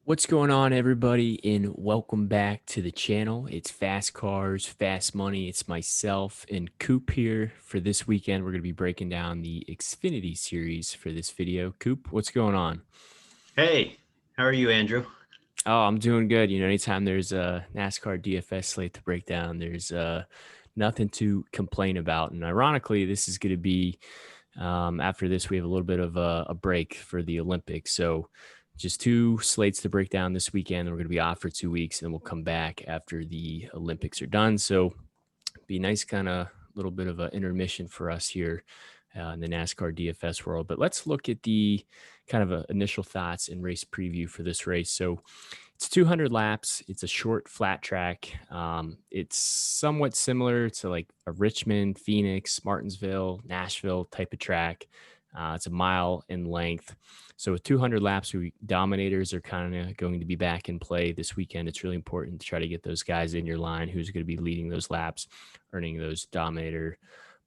What's going on, everybody, and welcome back to the channel. It's Fast Cars, Fast Money. It's myself and Coop here. For this weekend, we're going to be breaking down the Xfinity series for this video. Coop, what's going on? Hey, how are you, Andrew? Oh, I'm doing good. Anytime there's a NASCAR DFS slate to break down, there's nothing to complain about. And ironically, this is going to be after this, we have a little bit of a break for the Olympics. So just two slates to break down this weekend. We're going to be off for 2 weeks, and then we'll come back after the Olympics are done. So be nice kind of little bit of an intermission for us here in the NASCAR DFS world. But let's look at the kind of initial thoughts and race preview for this race. So it's 200 laps. It's a short flat track. It's somewhat similar to like a Richmond, Phoenix, Martinsville, Nashville type of track. It's a mile in length. So with 200 laps, dominators are kind of going to be back in play this weekend. It's really important to try to get those guys in your line who's going to be leading those laps, earning those dominator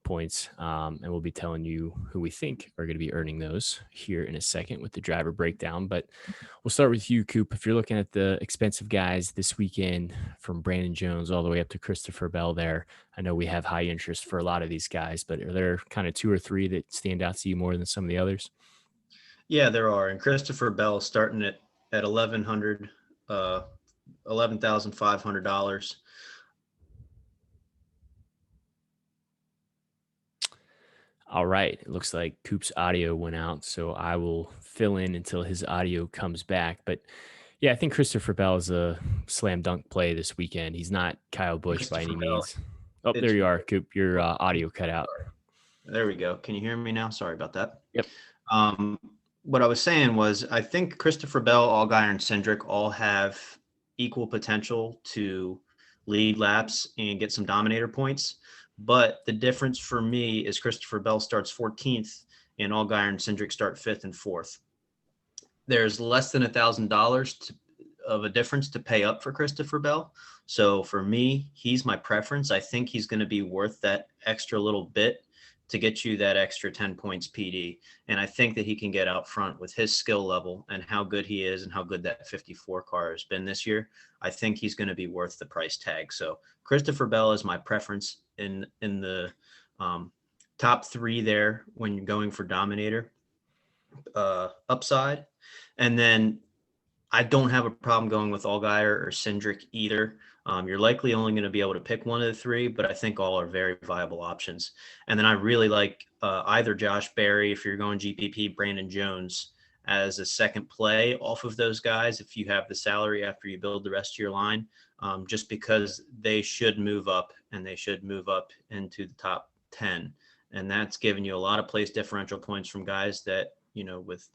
points. And we'll be telling you who we think are going to be earning those here in a second with the driver breakdown. But we'll start with you, Coop. If you're looking at the expensive guys this weekend, from Brandon Jones all the way up to Christopher Bell there, I know we have high interest for a lot of these guys, but are there kind of two or three that stand out to you more than some of the others? Yeah, there are. And Christopher Bell starting at 11,500. All right. It looks like Coop's audio went out, so I will fill in until his audio comes back. But yeah, I think Christopher Bell is a slam dunk play this weekend. He's not Kyle Busch by Christopher any Bell. means. Oh, there It's you are, Coop. Your audio cut out. There we go. Can you hear me now? Sorry about that. Yep. Um, what I was saying was, I think Christopher Bell, Allgaier, and Cindric all have equal potential to lead laps and get some dominator points. But the difference for me is Christopher Bell starts 14th and Allgaier and Cindric start 5th and 4th. There's less than $1,000 of a difference to pay up for Christopher Bell. So for me, he's my preference. I think he's going to be worth that extra little bit to get you that extra 10 points PD. And I think that he can get out front with his skill level and how good he is and how good that 54 car has been this year. I think he's going to be worth the price tag. So Christopher Bell is my preference in the top three there when you're going for Dominator upside. And then I don't have a problem going with Allgaier or Cindric either. You're likely only going to be able to pick one of the three, but I think all are very viable options. And then I really like either Josh Berry, if you're going GPP, Brandon Jones as a second play off of those guys if you have the salary after you build the rest of your line, just because they should move up and they should move up into the top 10. And that's giving you a lot of place differential points from guys that, with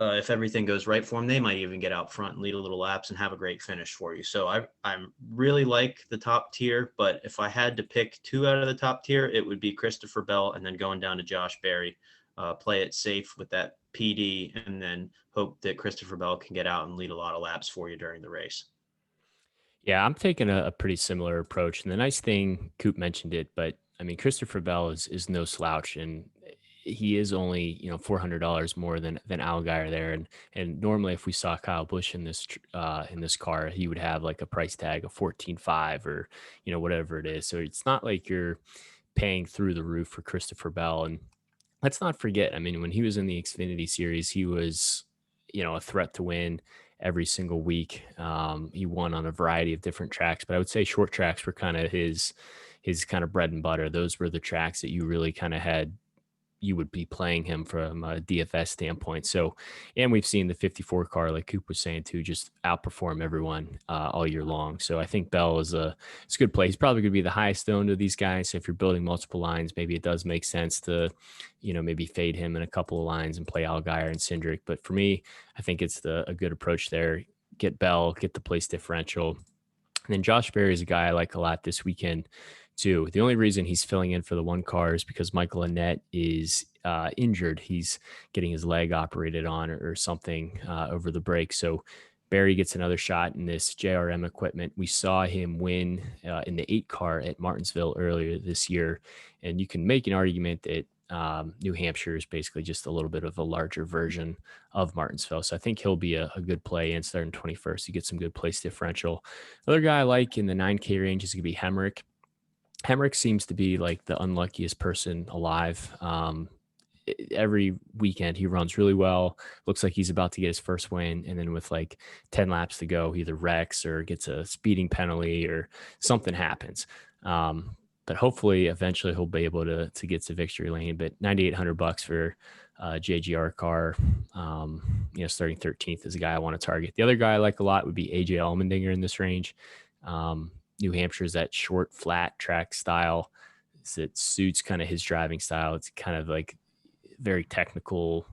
if everything goes right for them, they might even get out front and lead a little laps and have a great finish for you. So I'm really like the top tier, but if I had to pick two out of the top tier, it would be Christopher Bell and then going down to Josh Berry. Play it safe with that PD and then hope that Christopher Bell can get out and lead a lot of laps for you during the race. Yeah, I'm taking a pretty similar approach. And the nice thing, Coop mentioned it, but I mean, Christopher Bell is no slouch, and he is only $400 more than Allgaier there. And normally, if we saw Kyle Busch in this car, he would have like a price tag of 14.5 or whatever it is. So it's not like you're paying through the roof for Christopher Bell. And let's not forget, I mean, when he was in the Xfinity series, he was a threat to win every single week. He won on a variety of different tracks, but I would say short tracks were kind of his kind of bread and butter. Those were the tracks that you really kind of you would be playing him from a DFS standpoint. So, and we've seen the 54 car, like Coop was saying too, just outperform everyone all year long. So I think Bell it's a good play. He's probably going to be the highest owned of these guys. So if you're building multiple lines, maybe it does make sense to, maybe fade him in a couple of lines and play Allgaier and Cindric. But for me, I think it's a good approach there. Get Bell, get the place differential. And then Josh Berry is a guy I like a lot this weekend too. The only reason he's filling in for the one car is because Michael Annett is injured. He's getting his leg operated on or something over the break. So Barry gets another shot in this JRM equipment. We saw him win in the 8 car at Martinsville earlier this year. And you can make an argument that New Hampshire is basically just a little bit of a larger version of Martinsville. So I think he'll be a good play and starting 21st. You get some good place differential. Another guy I like in the 9K range is going to be Hemrick. Hemrick seems to be like the unluckiest person alive. Every weekend he runs really well. Looks like he's about to get his first win, and then with like 10 laps to go, he either wrecks or gets a speeding penalty or something happens. But hopefully, eventually, he'll be able to get to victory lane. But $9,800 for JGR car, starting 13th is a guy I want to target. The other guy I like a lot would be AJ Allmendinger in this range. New Hampshire is that short, flat track style. It suits kind of his driving style. It's kind of like very technical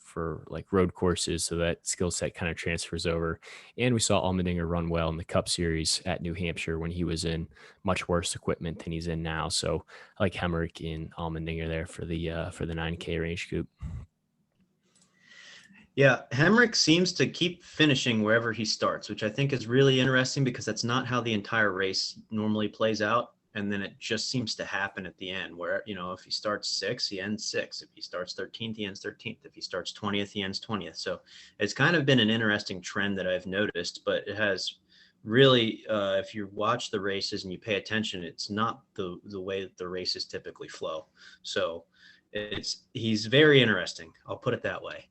for like road courses, so that skill set kind of transfers over. And we saw Allmendinger run well in the Cup Series at New Hampshire when he was in much worse equipment than he's in now. So I like Hemrick and Allmendinger there for the 9K range scoop. Yeah, Hemrick seems to keep finishing wherever he starts, which I think is really interesting because that's not how the entire race normally plays out. And then it just seems to happen at the end where, if he starts 6th, he ends 6th. If he starts 13th, he ends 13th. If he starts 20th, he ends 20th. So it's kind of been an interesting trend that I've noticed, but it has really, if you watch the races and you pay attention, it's not the way that the races typically flow. So he's very interesting. I'll put it that way.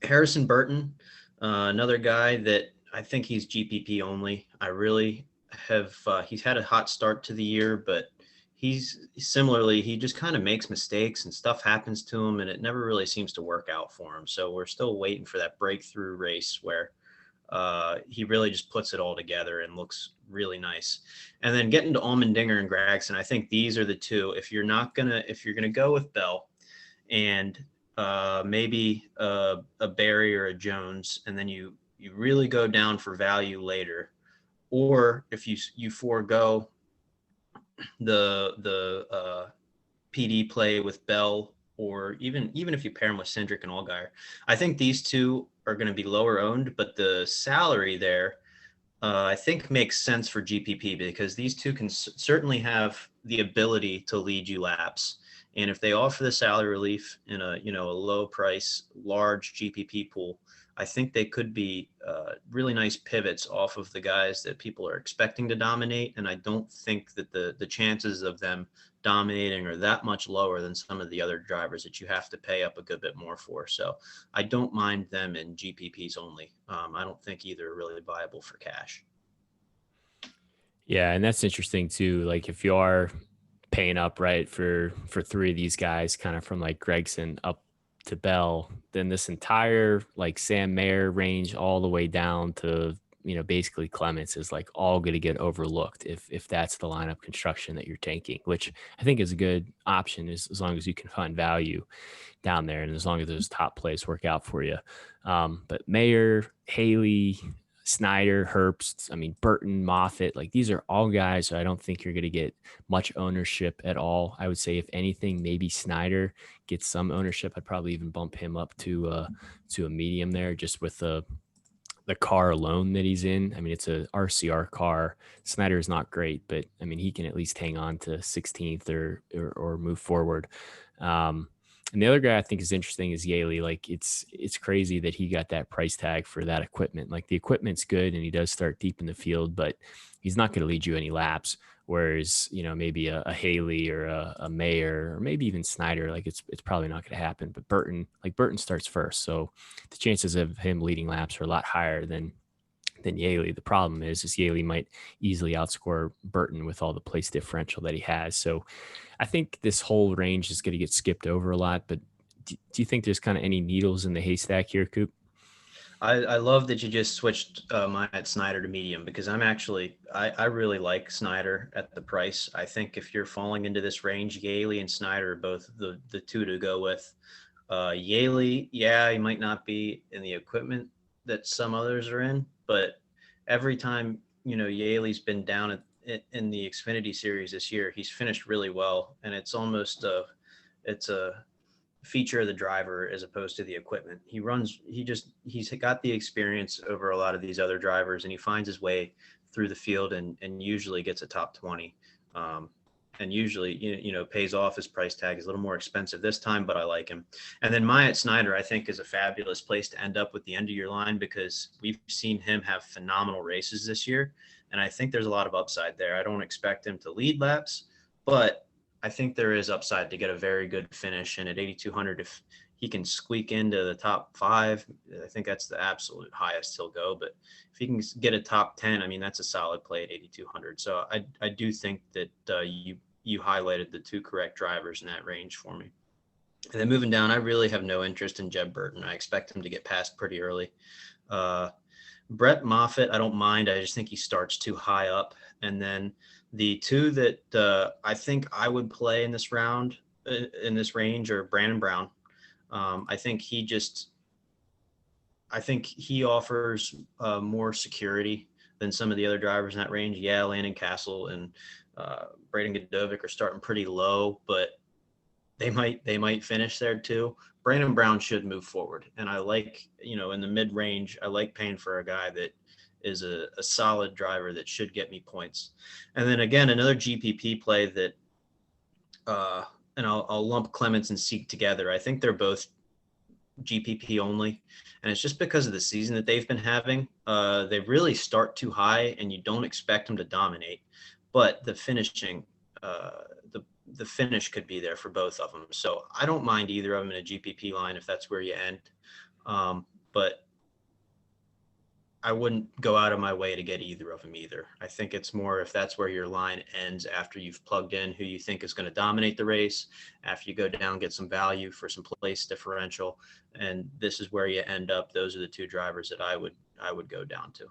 Harrison Burton, another guy that I think he's GPP only. I really have, he's had a hot start to the year, but he's similarly, he just kind of makes mistakes and stuff happens to him and it never really seems to work out for him. So we're still waiting for that breakthrough race where he really just puts it all together and looks really nice. And then getting to Allmendinger and Gragson, I think these are the two. If you're gonna go with Bell and maybe a Barry or a Jones, and then you really go down for value later, or if you forego the PD play with Bell, or even if you pair him with Cindric and Allgaier, I think these two are going to be lower owned, but the salary there I think makes sense for GPP because these two can certainly have the ability to lead you laps. And if they offer the salary relief in a low price, large GPP pool, I think they could be really nice pivots off of the guys that people are expecting to dominate. And I don't think that the chances of them dominating are that much lower than some of the other drivers that you have to pay up a good bit more for. So I don't mind them in GPPs only. I don't think either are really viable for cash. Yeah, and that's interesting too. Like if you are paying up right for three of these guys, kind of from like Gregson up to Bell, then this entire like Sam Mayer range all the way down to basically Clements is like all going to get overlooked if that's the lineup construction that you're taking, which I think is a good option as long as you can find value down there and as long as those top plays work out for you. But Mayer, Haley, Snyder, Herbst, I mean, Burton, Moffitt, like these are all guys I don't think you're going to get much ownership at all. I would say if anything, maybe Snyder gets some ownership. I'd probably even bump him up to a medium there just with the car alone that he's in. I mean, it's a RCR car. Snyder is not great, but I mean, he can at least hang on to 16th or move forward. And the other guy I think is interesting is Yaley. Like it's crazy that he got that price tag for that equipment. Like the equipment's good and he does start deep in the field, but he's not going to lead you any laps. Whereas, maybe a Haley or a Mayer or maybe even Snyder, like it's probably not going to happen. But Burton starts first. So the chances of him leading laps are a lot higher than Yaley. The problem is Yaley might easily outscore Burton with all the place differential that he has. So I think this whole range is going to get skipped over a lot. But do you think there's kind of any needles in the haystack here, Coop? I love that you just switched my at Snyder to medium because I really like Snyder at the price. I think if you're falling into this range, Yaley and Snyder are both the two to go with. Yaley, yeah, he might not be in the equipment that some others are in, but every time Yaley's been down in the Xfinity series this year, he's finished really well, and it's almost it's a feature of the driver as opposed to the equipment. He's got the experience over a lot of these other drivers, and he finds his way through the field and usually gets a top 20. and usually, pays off. His price tag is a little more expensive this time, but I like him. And then Myatt Snyder, I think, is a fabulous place to end up with the end of your line, because we've seen him have phenomenal races this year. And I think there's a lot of upside there. I don't expect him to lead laps, but I think there is upside to get a very good finish. And at 8,200, if he can squeak into the top 5, I think that's the absolute highest he'll go. But if he can get a top 10, I mean, that's a solid play at 8,200. So I do think that you highlighted the 2 correct drivers in that range for me. And then moving down, I really have no interest in Jeb Burton. I expect him to get passed pretty early. Brett Moffitt, I don't mind. I just think he starts too high up. And then the 2 that I think I would play in this round, in this range, are Brandon Brown. I think he offers more security than some of the other drivers in that range. Yeah, Landon Castle and Braden Godovic are starting pretty low, but they might finish there too. Brandon Brown should move forward, and I like, in the mid range, I like paying for a guy that is a solid driver that should get me points. And then again, another GPP play that, and I'll lump Clements and Seek together. I think they're both GPP only, and it's just because of the season that they've been having. They really start too high, and you don't expect them to dominate, but the finishing, the finish could be there for both of them. So I don't mind either of them in a GPP line if that's where you end, but I wouldn't go out of my way to get either of them either. I think it's more if that's where your line ends after you've plugged in who you think is going to dominate the race, after you go down, get some value for some place differential, and this is where you end up. Those are the 2 drivers that I would go down to.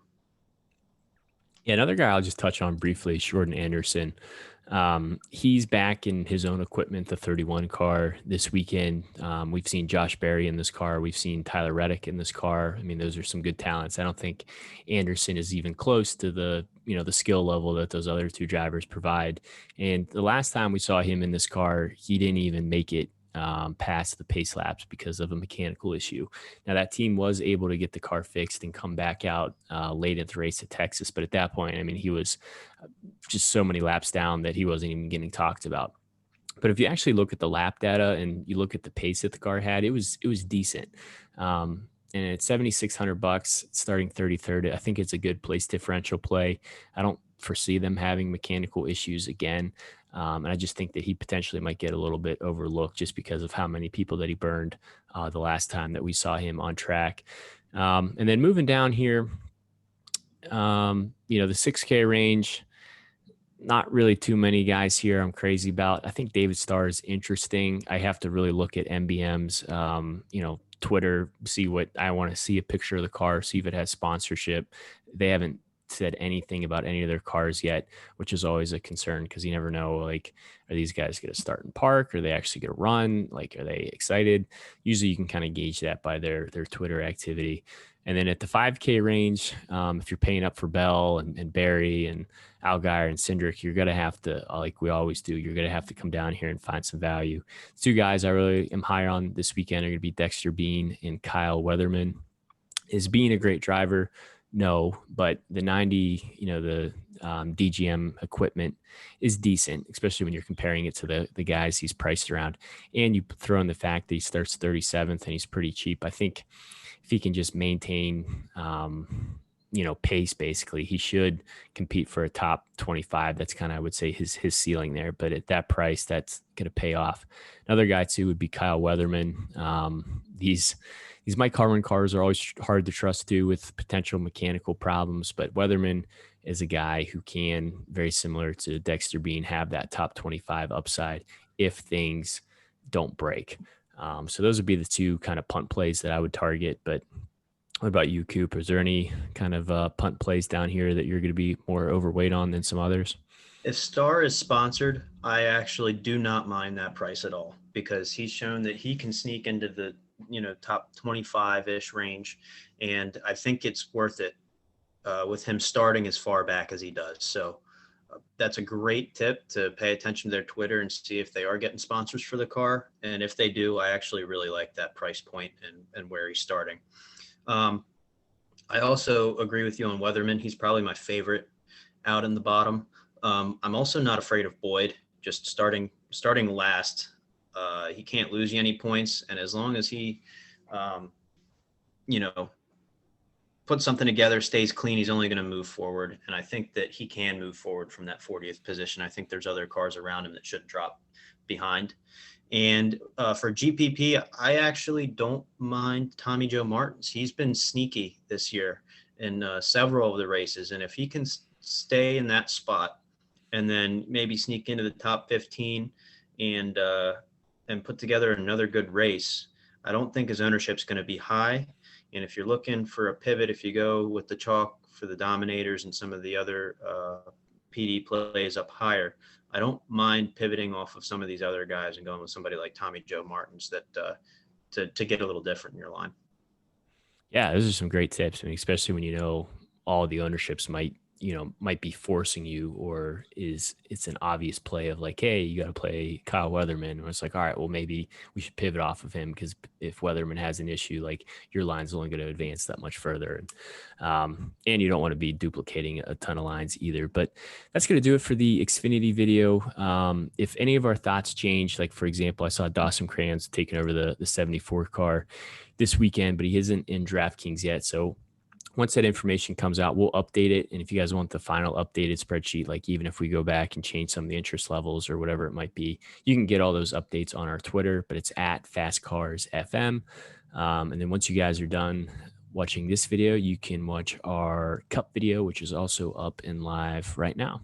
Yeah, another guy I'll just touch on briefly, Jordan Anderson. He's back in his own equipment, the 31 car this weekend. We've seen Josh Berry in this car. We've seen Tyler Reddick in this car. I mean, those are some good talents. I don't think Anderson is even close to the skill level that those other 2 drivers provide. And the last time we saw him in this car, he didn't even make it past the pace laps because of a mechanical issue. Now that team was able to get the car fixed and come back out late in the race at Texas, but at that point, I mean, he was just so many laps down that he wasn't even getting talked about. But if you actually look at the lap data and you look at the pace that the car had, it was decent. And at $7,600, starting 33rd, I think it's a good place differential play. I don't foresee them having mechanical issues again. And I just think that he potentially might get a little bit overlooked just because of how many people that he burned the last time that we saw him on track. And then moving down here, the 6K range, not really too many guys here I'm crazy about. I think David Starr is interesting. I have to really look at MBM's, Twitter, see what I want to see, a picture of the car, see if it has sponsorship. They haven't said anything about any of their cars yet, which is always a concern because you never know, like, are these guys going to start in park? Are they actually going to run? Like, are they excited? Usually you can kind of gauge that by their Twitter activity. And then at the 5K range, if you're paying up for Bell and Barry and Allgaier and Cindric, you're going to have to, like we always do, you're going to have to come down here and find some value. 2 guys I really am high on this weekend are going to be Dexter Bean and Kyle Weatherman. Is Bean a great driver? No, but the 90, the DGM equipment is decent, especially when you're comparing it to the guys he's priced around. And you throw in the fact that he starts 37th and he's pretty cheap. I think if he can just maintain, pace, basically, he should compete for a top 25. That's kind of, I would say, his ceiling there. But at that price, that's going to pay off. Another guy, too, would be Kyle Weatherman. These Mike Harmon cars are always hard to trust, too, with potential mechanical problems. But Weatherman is a guy who can, very similar to Dexter Bean, have that top 25 upside if things don't break. So those would be the 2 kind of punt plays that I would target. But what about you, Coop? Is there any kind of punt plays down here that you're going to be more overweight on than some others? If Star is sponsored, I actually do not mind that price at all, because he's shown that he can sneak into the top 25-ish range, and I think it's worth it with him starting as far back as he does. So that's a great tip, to pay attention to their Twitter and see if they are getting sponsors for the car. And if they do, I actually really like that price point and where he's starting. I also agree with you on Weatherman. He's probably my favorite out in the bottom. I'm also not afraid of Boyd. just starting last. He can't lose you any points, and as long as he, um, you know, puts something together, stays clean, he's only going to move forward. And I think that he can move forward from that 40th position. I think there's other cars around him that shouldn't drop behind. And for GPP, I actually don't mind Tommy Joe Martins. He's been sneaky this year in several of the races. And if he can stay in that spot and then maybe sneak into the top 15 and put together another good race, I don't think his ownership's going to be high. And if you're looking for a pivot, if you go with the chalk for the Dominators and some of the other PD plays up higher, I don't mind pivoting off of some of these other guys and going with somebody like Tommy Joe Martins that to get a little different in your line. Yeah, those are some great tips. I mean, especially when you know all the ownerships might be forcing you, or it's an obvious play of like, hey, you got to play Kyle Weatherman, or it's like, all right, well, maybe we should pivot off of him because if Weatherman has an issue, like your line's only going to advance that much further, and you don't want to be duplicating a ton of lines either. But that's going to do it for the Xfinity video. If any of our thoughts change, like for example, I saw Dawson Crans taking over the 74 car this weekend, but he isn't in DraftKings yet, so once that information comes out, we'll update it. And if you guys want the final updated spreadsheet, like even if we go back and change some of the interest levels or whatever it might be, you can get all those updates on our Twitter, but it's at FastCarsFM. And then once you guys are done watching this video, you can watch our Cup video, which is also up and live right now.